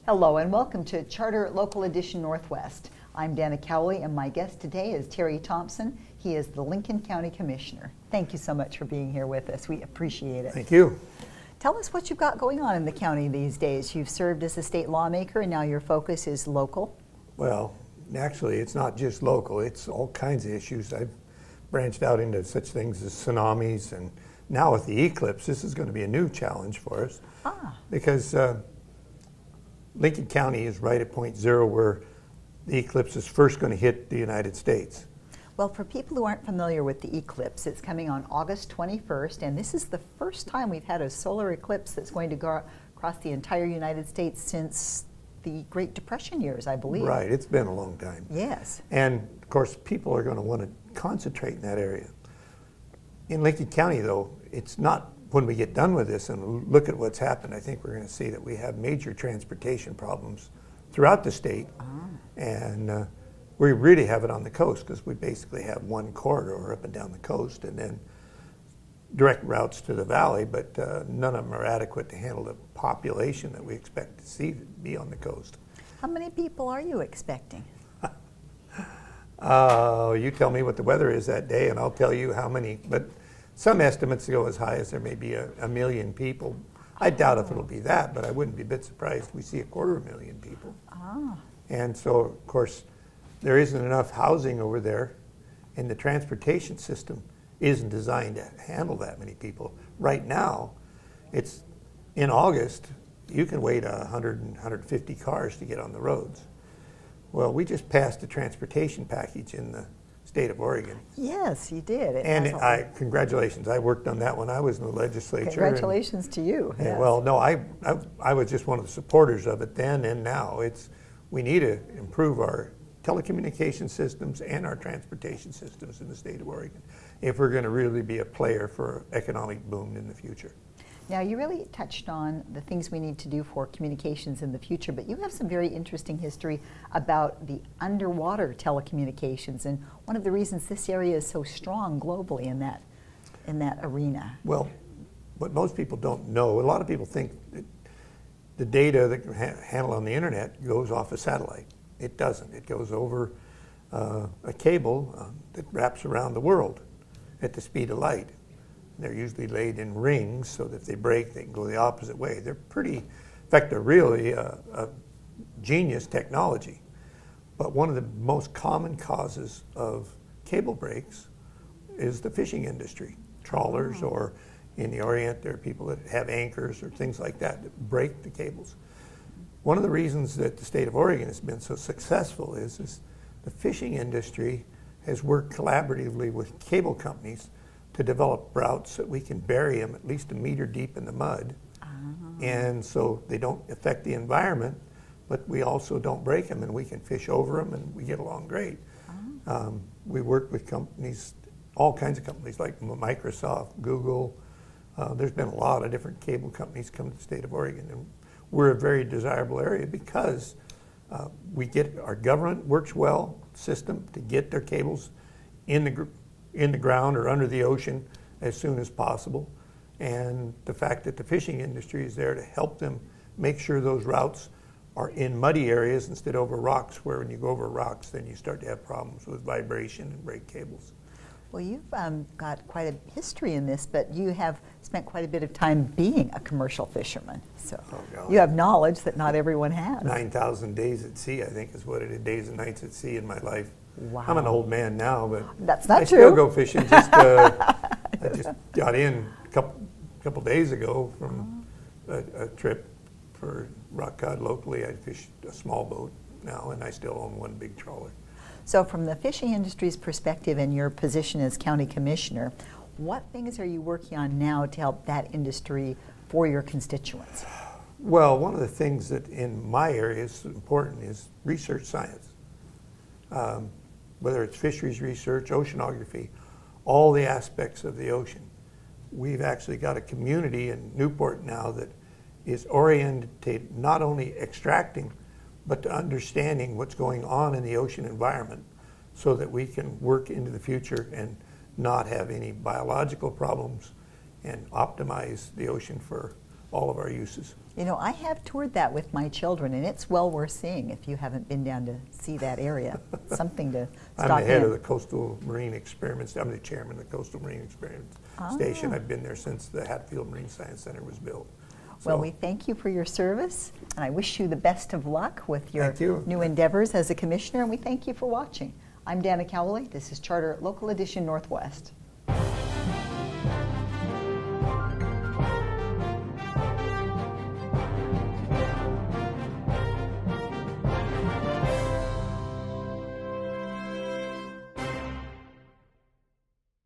Hello and welcome to Charter Local Edition Northwest. I'm Dinah Cowley and my guest today is Terry Thompson. He is the Lincoln County Commissioner. Thank you so much for being here with us. We appreciate it. Thank you. Tell us what you've got going on in the county these days. You've served as a state lawmaker and now your focus is local. Well, actually it's not just local, it's all kinds of issues. I've branched out into such things as tsunamis, and now with the ECLIPSE, this is going to be a new challenge for us. Because Lincoln County is right at point zero where the ECLIPSE is first going to hit the United States. Well, for people who aren't familiar with the ECLIPSE, it's coming on August 21st, and this is the first time we've had a solar eclipse that's going to go across the entire United States since the Great Depression years, I believe. Right, it's been a long time. Yes. And of course, people are going to want to concentrate in that area. In Lincoln County, though, it's not. When we get done with this and look at what's happened, I think we're going to see that we have major transportation problems throughout the state. And we really have it on the coast because we basically have one corridor up and down the coast and then direct routes to the valley, but none of them are adequate to handle the population that we expect to see be on the coast. How many people are you expecting? You tell me what the weather is that day and I'll tell you how many, but some estimates go as high as there may be a million people. I doubt if it'll be that, but I wouldn't be a bit surprised if we see 250,000 people. And so, of course, there isn't enough housing over there, and the transportation system isn't designed to handle that many people. Right now, it's in August, you can wait 100 and 150 cars to get on the roads. Well, we just passed a transportation package in the state of Oregon. Yes, you did. Congratulations. I worked on that when I was in the legislature. Congratulations to you. Yes. Yes. Well, no, I was just one of the supporters of it then and now. We need to improve our telecommunication systems and our transportation systems in the state of Oregon if we're going to really be a player for economic boom in the future. Now, you really touched on the things we need to do for communications in the future, but you have some very interesting history about the underwater telecommunications, and one of the reasons this area is so strong globally in that arena. Well, what most people don't know, a lot of people think that the data that can handle on the internet goes off a satellite. It doesn't. It goes over a cable that wraps around the world at the speed of light. They're usually laid in rings so that if they break, they can go the opposite way. They're in fact, they're really a genius technology. But one of the most common causes of cable breaks is the fishing industry. Trawlers, or in the Orient, there are people that have anchors or things like that that break the cables. One of the reasons that the state of Oregon has been so successful is the fishing industry has worked collaboratively with cable companies to develop routes that we can bury them at least a meter deep in the mud. And so they don't affect the environment, but we also don't break them, and we can fish over them and we get along great. We work with companies, all kinds of companies like Microsoft, Google. There's been a lot of different cable companies come to the state of Oregon, and we're a very desirable area because our government works well system to get their cables in the ground or under the ocean as soon as possible. And the fact that the fishing industry is there to help them make sure those routes are in muddy areas instead of over rocks, where when you go over rocks, then you start to have problems with vibration and break cables. Well, you've got quite a history in this, but you have spent quite a bit of time being a commercial fisherman. So you have knowledge that not everyone has. 9,000 days at sea, I think, is what it is, days and nights at sea in my life. Wow. I'm an old man now, but that's not I true. still go fishing. I just got in a couple days ago from a trip for rock cod locally. I fished a small boat now, and I still own one big trawler. So from the fishing industry's perspective and your position as county commissioner, what things are you working on now to help that industry for your constituents? Well, one of the things that in my area is important is research science. Whether it's fisheries research, oceanography, all the aspects of the ocean. We've actually got a community in Newport now that is oriented not only extracting, but to understanding what's going on in the ocean environment so that we can work into the future and not have any biological problems and optimize the ocean for all of our uses. You know, I have toured that with my children, and it's well worth seeing if you haven't been down to see that area. Something to stop I'm the head in. of the Coastal Marine Experiments. I'm the chairman of the Coastal Marine Experiments Station. I've been there since the Hatfield Marine Science Center was built. Well, So, we thank you for your service, and I wish you the best of luck with your Thank you. new endeavors as a commissioner, and we thank you for watching. I'm Dinah Cowley. This is Charter Local Edition Northwest.